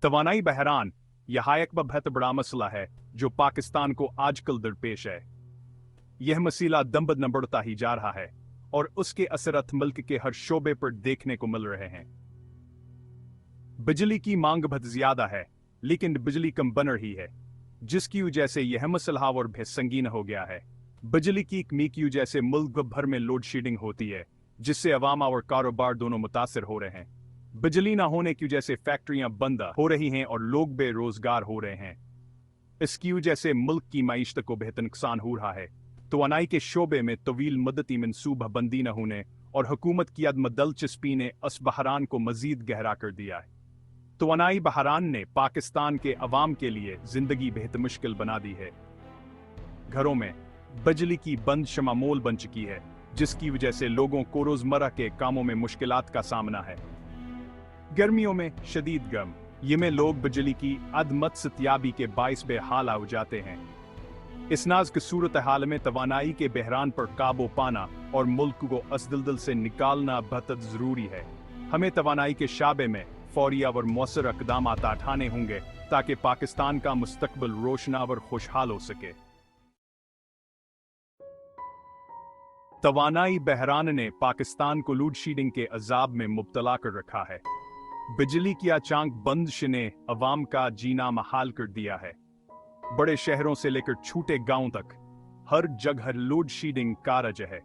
तवानाई बहरान यह एक बहुत बड़ा मसला है जो पाकिस्तान को आजकल दरपेश है। यह मसला दम बदम बढ़ता ही जा रहा है और उसके असरत मुल्क के हर शोबे पर देखने को मिल रहे हैं। बिजली की मांग बहुत ज्यादा है लेकिन बिजली कम बन रही है, जिसकी वजह से यह मसला और भी संगीन हो गया है। बिजली की कमी की वजह से मुल्क भर में लोड शेडिंग होती है, जिससे अवाम और कारोबार दोनों मुतासर हो रहे हैं। बिजली न होने की वजह से फैक्ट्रियां बंद हो रही हैं और लोग बेरोजगार हो रहे हैं। इसकी वजह से मुल्क की मईशत को बेहद नुकसान हो रहा है। तवानाई के शोबे में तवील मदती मनसूबा बंदी न होने और हुकूमत की अदम दिलचस्पी ने इस बहरान को मजीद गहरा कर दिया है। तवानाई बहरान ने पाकिस्तान के अवाम के लिए जिंदगी बेहद मुश्किल बना दी है। घरों में बिजली की बंद शमामोल बन चुकी है, जिसकी वजह से लोगों को रोजमर्रा के कामों में मुश्किलात का सामना है। गर्मियों में शदीद गर्म ये में लोग बिजली की अदमत सत्याबी के बाइस बेहाल हो जाते हैं। इस नाज़ुक सूरत हाल में तवानाई के बहरान पर काबू पाना और मुल्क को इस दलदल से निकालना बहुत जरूरी है। हमें तवानाई के शाबे में फौरी और मौसर इक़दाम उठाने होंगे ताकि पाकिस्तान का मुस्तकबिल रोशना और खुशहाल हो सके। तवानाई बहरान ने पाकिस्तान को लोड शेडिंग के अजाब में मुब्तला कर रखा है। बिजली की अचानक बंदिश ने अवाम का जीना महाल कर दिया है। बड़े शहरों से लेकर छोटे गांवों तक हर जगह लोड शेडिंग कारज है।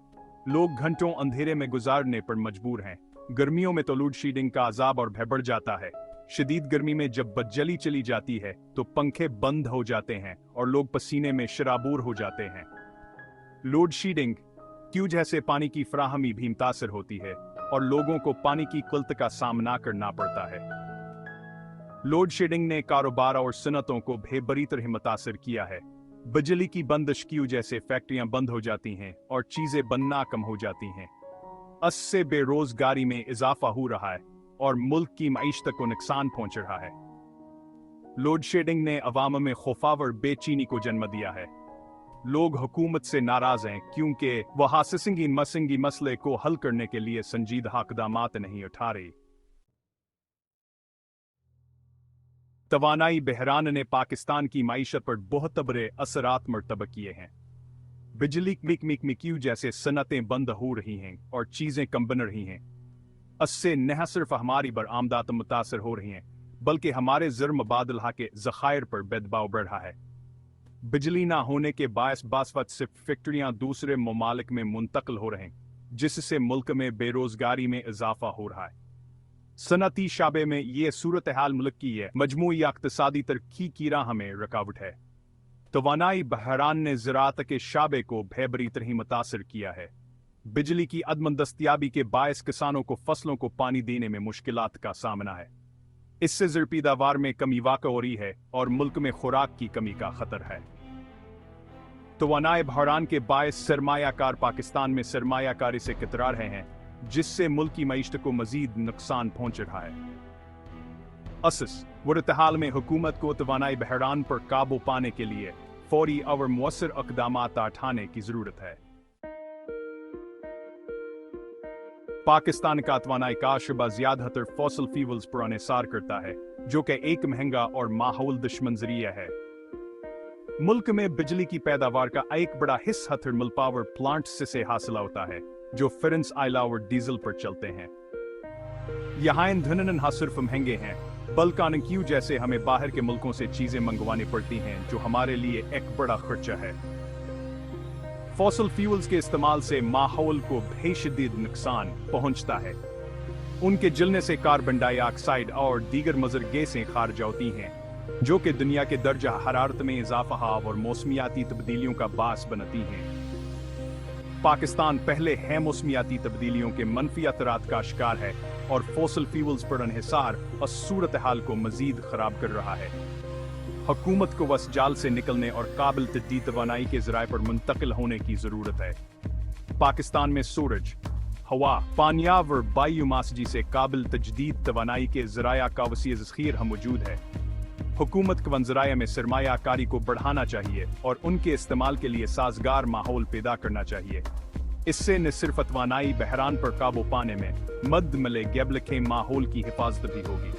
लोग घंटों अंधेरे में गुजारने पर मजबूर हैं। गर्मियों में तो लोड शेडिंग का अजाब और भय बढ़ जाता है। शदीद गर्मी में जब बिजली चली जाती है तो पंखे बंद हो जाते हैं और लोग पसीने में शराबूर हो जाते हैं। लोड शेडिंग की वजह से पानी की फराहमी भी मुतासर होती है और लोगों को पानी की किल्लत का सामना करना पड़ता है। लोड शेडिंग ने कारोबार और सनतों को बेबरी तरह मुतासर किया है। बिजली की बंदिश की वजह से फैक्ट्रियां बंद हो जाती हैं और चीजें बनना कम हो जाती हैं। इससे बेरोजगारी में इजाफा हो रहा है और मुल्क की मईशत को नुकसान पहुंच रहा है। लोड शेडिंग ने अवाम में खौफावर बेचैनी को जन्म दिया है। लोग हुकूमत से नाराज हैं क्योंकि वह मसंगी मसले को हल करने के लिए संजीदा इक़दामात नहीं उठा रही। तवानाई बहरान ने पाकिस्तान की मईशत पर बहुत बड़े असरात मरतब किए हैं। बिजली की वजह से सनतें बंद हो रही हैं और चीजें कम बन रही हैं। इससे न सिर्फ हमारी बरामदात मुतासर हो रही हैं बल्कि हमारे ज़र मुबादला के ज़खायर पर बेदबाव बढ़ रहा है। बिजली ना होने के बावजूद सिर्फ फैक्ट्रियां दूसरे ममालिक में मुंतकिल हो रहे हैं, जिससे मुल्क में बेरोजगारी में इजाफा हो रहा है। सनती शाबे में ये सूरत हाल मुल्क की है मजमूई इक़्तिसादी तरक्की की राह में रुकावट है। तवानाई बहरान ने ज़राअत के शाबे को बेबरी तरह मुतासर किया है। बिजली की अदम दस्तयाबी के बायस किसानों को फसलों को पानी देने में मुश्किलात का सामना है। इससे ज़र पैदावार में कमी वाक़ हो रही है और मुल्क में खुराक की कमी का खतर है। तवानाई बहरान के बायस सरमायाकार पाकिस्तान में सरमायाकारी से कतरा रहे हैं, जिससे मुल्क की मईशत को मजीद नुकसान पहुंच रहा है। असस वरतहाल में हुकूमत को तवानाई बहरान पर काबू पाने के लिए फौरी और मौसर इक़दामात उठाने की जरूरत है। पाकिस्तान का तवानाई का शुबा ज़्यादातर फॉसिल फ्यूल्स पर इन्हिसार करता है, जो कि एक महंगा और माहौल दुश्मन जरिया है। मुल्क में बिजली की पैदावार का एक बड़ा हिस्सा थर्मल पावर प्लांट से हासिल होता है, जो फ्रेंस आयला और डीजल पर चलते हैं। यहाँ ईंधन न सिर्फ महंगे हैं बल्कि की वजह से हमें बाहर के मुल्कों से चीजें मंगवानी पड़ती हैं, जो हमारे लिए एक बड़ा खर्चा है। फॉसिल फ्यूल्स के इस्तेमाल से माहौल को बेशदीद नुकसान पहुंचता है। उनके जलने से कार्बन डाइऑक्साइड और दीगर मुज़र गैसें खारिज होती हैं, जो कि दुनिया के दर्जा हरारत में इजाफा और मौसमियाती तब्दीलियों का बास बनती हैं। पाकिस्तान पहले है मौसमियाती तब्दीलियों के मनफी असरात का शिकार है और फॉसिल फ्यूल्स पर इन्हिसार इस सूरत हाल को मजीद खराब कर रहा है। हुकूमत को वस जाल से निकलने और काबिल तजदीद तवानाई के ज़राए पर मुंतकिल होने की ज़रूरत है। पाकिस्तान में सूरज, हवा, पानियाब और बायोमास से काबिल तजदीद तवानाई के ज़राया का वसी ज़ख़ीर हम मौजूद है। हुकूमत को वन ज़राया में सरमायाकारी को बढ़ाना चाहिए और उनके इस्तेमाल के लिए साजगार माहौल पैदा करना चाहिए। इससे न सिर्फ तवानाई बहरान पर काबू पाने में मद मिले गैबल के माहौल की हिफाजत भी होगी।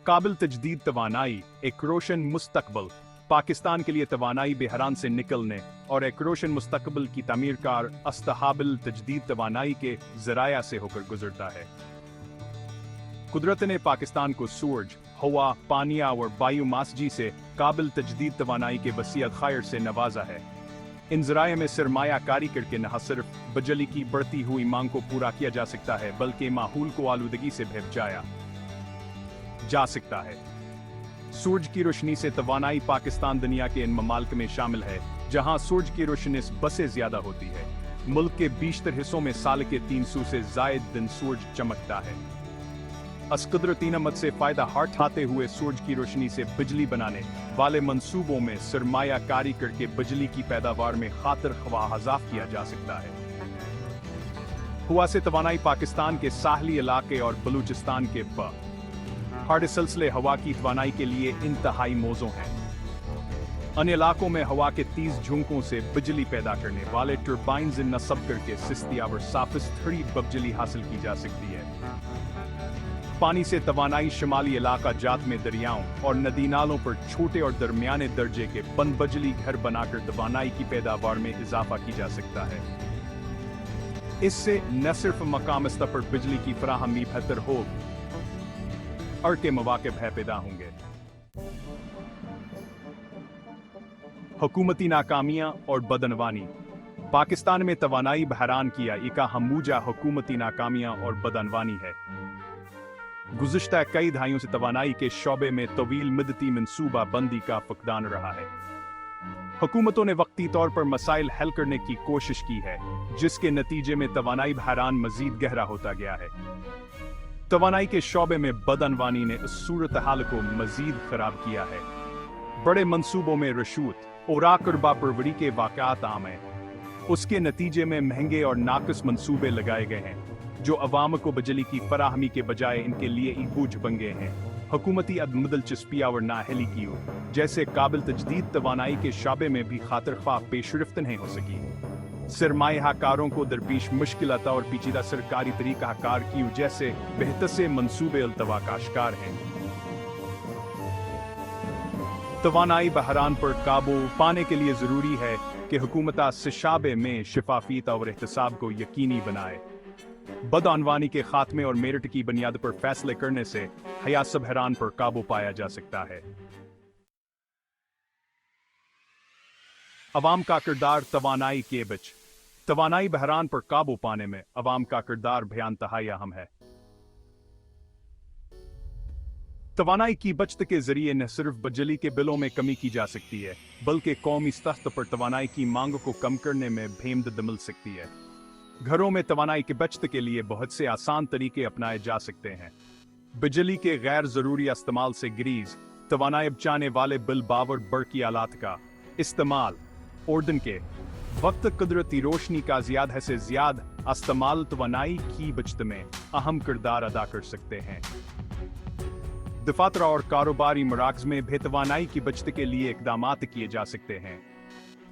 काबिल तजदीद तवानाई, एक रोशन मुस्तकबल। पाकिस्तान के लिए तवानाई बहरान से निकलने और एक रोशन मुस्तकबल की तामीर कार अस्ताहाबिल तजदीद तवानाई के जराया से होकर गुजरता है। कुदरत ने पाकिस्तान को सूरज, हवा, पानिया और बायोमास से काबिल तजदीद तवानाई के वसीयत खैर से नवाजा है। इन जराये में सरमायाकारी करके न सिर्फ बिजली की बढ़ती हुई मांग को पूरा किया जा सकता है बल्कि माहौल को आलूदगी से बचाया जा सकता है। सूरज की रोशनी से तवानाई पाकिस्तान दुनिया के इन ममालिक में शामिल है जहां सूरज की रोशनी बसे ज्यादा होती है। मुल्क के बीशतर हिस्सों में साल के 300 से जायद दिन सूरज चमकता है। अस कुदरती नमत से फायदा उठाते हुए सूरज की रोशनी से बिजली बनाने वाले मंसूबों में सरमायाकारी करके बिजली की पैदावार में खातिर ख्वाह इजाफा किया जा सकता है। हुआ से तवानाई पाकिस्तान के साहली इलाके और बलूचिस्तान के पहाड़ी सिलसिले हवा की तवानाई के लिए इंतहाई मौजू हैं। अन्य इलाकों में हवा के 30 झोंकों से बिजली पैदा करने वाले टर्बाइन्स नस्ब करके सस्ती और साफिस्तरी बिजली हासिल की जा सकती है। पानी से तवानाई शिमाली इलाका जात में दरियाओं और नदी नालों पर छोटे और दरमियाने दर्जे के बंद बिजली घर बनाकर तवानाई की पैदावार में इजाफा की जा सकता है। इससे न सिर्फ मकामी स्तर पर बिजली की फराहमी बेहतर हो और के मौके पैदा होंगे। हुकूमती नाकामियां और बदनवानी। पाकिस्तान में तवानाई बहरान किया एक हमूजा हुकूमती नाकामियां और बदनवानी है। गुज़िश्ता कई दहाइयों से तवानाई के शोबे में तवील मुद्दती मंसूबा बंदी का फकदान रहा है। हुकूमतों ने वक्ती तौर पर मसाइल हल करने की कोशिश की है जिसके नतीजे में तवानाई बहरान मजीद गहरा होता गया है। तवानाई के शोबे में बदनवानी ने इस सूरत हाल को मजीद खराब किया है। बड़े मंसूबों में रशूत और आकरबा परवरी के वाक़यात आम हैं। उसके नतीजे में महंगे और नाक़िस मंसूबे लगाए गए हैं जो अवाम को बिजली की फराहमी के बजाय इनके लिए एक बोझ बन गए हैं। हुकूमती अदम दिलचस्पियाँ और नाअहली की जैसे काबिल तजदीद तवानाई के शाबे में भी खातिर ख्वाह पेशरफ्त नहीं हो सकी। सरमायाकारों को दरपेश मुश्किलात और पेचीदा सरकारी तरीक़ाकार की जैसे बेहतर से मंसूबे अल्तवा का शिकार हैं। तवानाई बहरान पर काबू पाने के लिए जरूरी है कि हुकूमत शाबे में शफाफियत और एहतसाब को यकीनी बनाए। बदअनवानी के खात्मे और मेरिट की बुनियाद पर फैसले करने से हयास बहरान पर काबू पाया जा सकता है। अवाम का किरदार तवानाई के बिच। तवानाई बहरान पर काबू पाने में अवाम का किरदार बेइंतहाई अहम है। तवानाई की बचत के जरिए न सिर्फ बिजली के बिलों में कमी की जा सकती है बल्कि कौमी स्तर पर तवानाई की मांग को कम करने में भी मदद मिल सकती है। घरों में तवानाई की बचत के लिए बहुत से आसान तरीके अपनाए जा सकते हैं। बिजली के गैर जरूरी इस्तेमाल से ग्रीज, तवानाई बचाने वाले बिल बावर बरकी आलात का इस्तेमाल, ईंधन के वक्त कुदरती रोशनी का ज्यादा से ज्यादा इस्तेमाल तवानाई की बचत में अहम किरदार अदा कर सकते हैं। दफातर और कारोबारी मराकज में भी तवानाई की बचत के लिए इकदाम किए जा सकते हैं।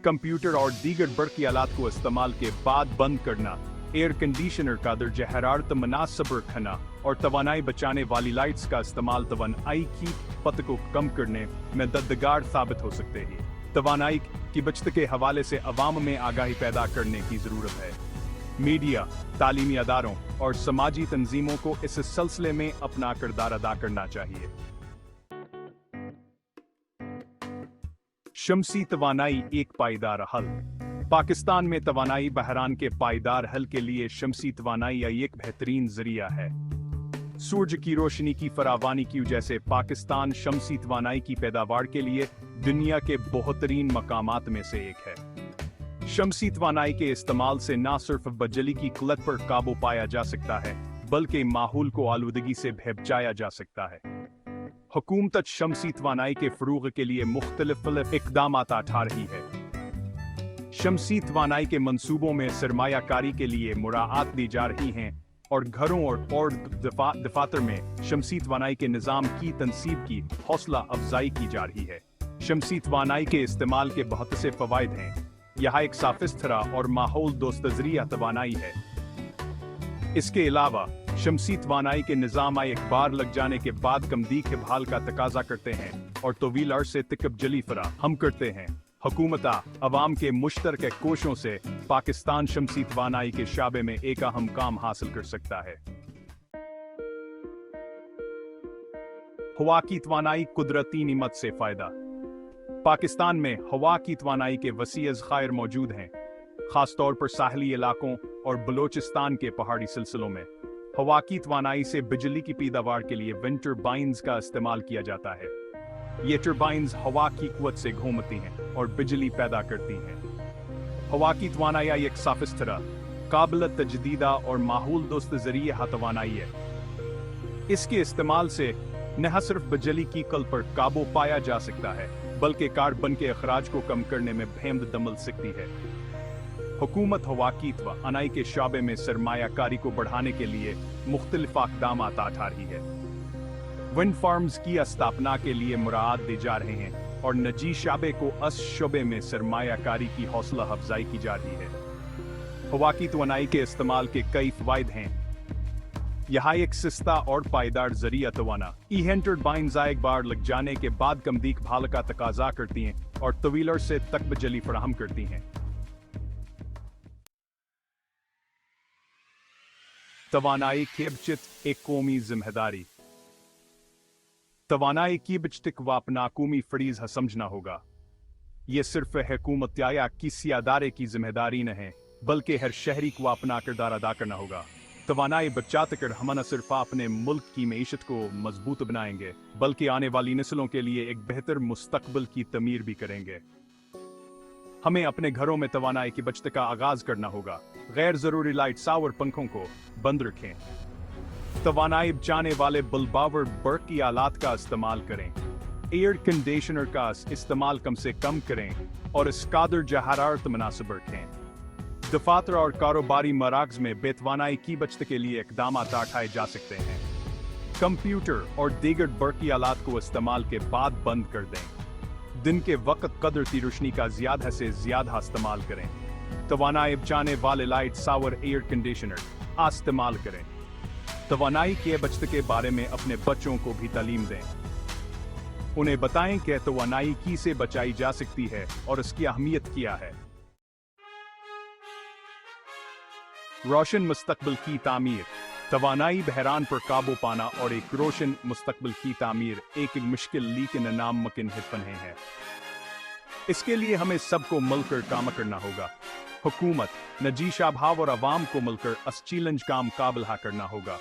कंप्यूटर और दीगर बरकी आलात को इस्तेमाल के बाद बंद करना, एयर कंडीशनर का दर्जा हरारत मुनासिब रखना और तवानाई बचाने वाली लाइट्स का इस्तेमाल तवानाई की खपत को कम करने में मददगार साबित हो सकते हैं। तवानाई की बचत के हवाले से अवाम में आगाही पैदा करने की जरूरत है। मीडिया, तालीमी अदारों और समाजी तंजीमों को इस सिलसिले में अपना किरदार अदा करना चाहिए। शमसी तवानाई एक पायदार हल। पाकिस्तान में तवानाई बहरान के पायदार हल के लिए शमसी तवानाई एक बेहतरीन जरिया है। सूरज की रोशनी की फरावानी की वजह से पाकिस्तान शमसी तवानाई की पैदावार के लिए दुनिया के बेहतरीन मकामात में से एक है। शमसी तवानाई के इस्तेमाल से न सिर्फ बिजली की किल्लत पर काबू पाया जा सकता है बल्कि माहौल को आलूदगी से बचाया जा सकता है। हुकूमत शमसी तवानाई के फरोग के लिए मुख्तलिफ इक़दाम उठा रही है। शमसी तवानाई के मंसूबों में सरमायाकारी के लिए मुराआत दी जा रही हैं और घरों और दफातर में शमसी तवानाई के निज़ाम की तनसीब की हौसला अफजाई की जा रही है। शमसी तवानाई के इस्तेमाल के बहुत से फ़वाइद हैं। यहाँ एक साफिस्तरा और माहौल दोस्त ज़रिया तवानाई है। इसके अलावा शमसी तवानाई के निज़ाम एक बार लग जाने के बाद कमदी के बहाल का तकाजा करते हैं और तवील अरसे तक बिजली फराहम करते हैं। हुकूमत अवाम के मुश्तरके कोशों से पाकिस्तान शमसी तवानाई के शाबे में एक अहम काम हासिल कर सकता है। हवा की तवानाई कुदरती निमत से फायदा। पाकिस्तान में हवा की तवानाई के वसी ज़खायर मौजूद हैं, खासतौर पर साहली इलाकों और बलोचिस्तान के पहाड़ी सिलसिलों में। हवा की तवानाई से बिजली की पैदावार के लिए विंड टर्बाइन्स का इस्तेमाल किया जाता है। ये टर्बाइन्स हवा की कुव्वत से घूमती हैं और बिजली पैदा करती हैं। हवा की तवानाई एक साफिस्तरा, काबिल तजदीदा और माहौल दोस्त ज़रिया तवानाई है। इसके इस्तेमाल से न सिर्फ बिजली की कल पर काबू पाया जा सकता है, बल्कि कार्बन के अखराज को कम करने में भेमद मिल सकती है। हुकूमत हवा की तवानाई के शाबे में सरमायाकारी को बढ़ाने के लिए मुख्तलिफ अक़दाम उठा रही है। विंड फार्म्स की स्थापना के लिए मुराद दी जा रहे हैं और निजी शाबे को इस शोबे में सरमायाकारी की हौसला अफजाई की जा रही है। हवा की तवानाई के इस्तेमाल के कई फ़वाइद हैं। यहाँ एक सस्ता और पायदार ज़रिया तवाना ईहन टर्बाइन्स एक बार लग जाने के बाद कम देखभाल का तकाजा करती हैं और तवील अरसे तक बिजली फराहम करती हैं। तवानाई की बचत एक कौमी जिम्मेदारी। तवानाई की बचत को अपना कौमी फरीज़ समझना होगा। यह सिर्फ हुकूमत या किसी अदारे की जिम्मेदारी न है, बल्कि हर शहरी को अपना किरदार अदा करना होगा। तवानाई बचाते कर हम न सिर्फ अपने मुल्क की मईशत को मजबूत बनाएंगे, बल्कि आने वाली नस्लों के लिए एक बेहतर मुस्तकबिल की तमीर भी करेंगे। हमें अपने घरों में तवानाई की बचत का आगाज करना होगा। गैर जरूरी लाइट्स और पंखों को बंद रखें। तवानाई बचाने वाले बल्बावर बर्क की आलात का इस्तेमाल करें। एयर कंडीशनर का इस्तेमाल कम से कम करें और इस कादर जहरारत मुनासिब रखें। दफातर और कारोबारी मराकज़ में बेतवानाई की बचत के लिए इक़दाम उठाए जा सकते हैं। कंप्यूटर और दीगर बर्की आलात को इस्तेमाल के बाद बंद कर दें। दिन के वक्त कुदरती रोशनी का ज़्यादा से ज़्यादा इस्तेमाल करें। तवानाई बचाने वाले लाइट्स और एयर कंडीशनर इस्तेमाल करें। तवानाई के बचत के बारे में अपने बच्चों को भी तालीम दें। उन्हें बताएं कि तवानाई कैसे बचाई जा सकती है और इसकी अहमियत क्या है। रोशन मुस्तकबिल की तामीर। तवानाई बहरान पर काबू पाना और एक रोशन मुस्तकबिल की तामीर एक मुश्किल लेकिन नामुमकिन हितफन है। इसके लिए हमें सबको मिलकर काम करना होगा। हुकूमत, निजी शाबा और अवाम को मिलकर इस चैलेंज का मुकाबला करना होगा।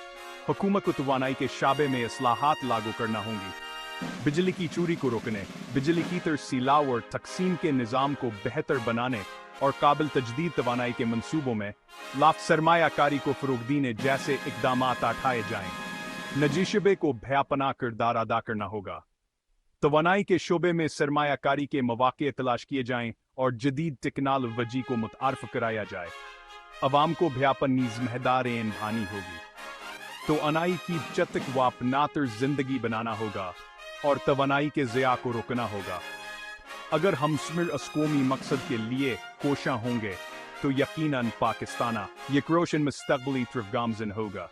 हुकूमत को तवानाई के शाबे में इस्लाहात लागू करना होंगी। बिजली की चोरी को रोकने, बिजली की तरसीलाव और तकसीम के निज़ाम को बेहतर बनाने और काबिल तजदीद तवानाई के मंसूबों में लाफ सरमायाकारी को फ़रोग़ देने जैसे इक़दाम उठाए जाएं। निजी शबे को भयापना किरदार अदा करना होगा। तवानाई के शोबे में सरमायाकारी के मौक़े तलाश किए जाएं और जदीद टेक्नोलॉजी को मुतारफ़ कराया जाए। अवाम को भयापन ज़िम्मेदारी निभानी होगी। तो अनाई की बचत को अपनातर ज़िंदगी बनाना होगा और तवानाई के ज़िया को रोकना होगा। अगर हम इस कौमी मकसद के लिए कोशिश होंगे तो यकीनन पाकिस्तान एक रोशन मुस्तकबिल तरफ गामज़न होगा।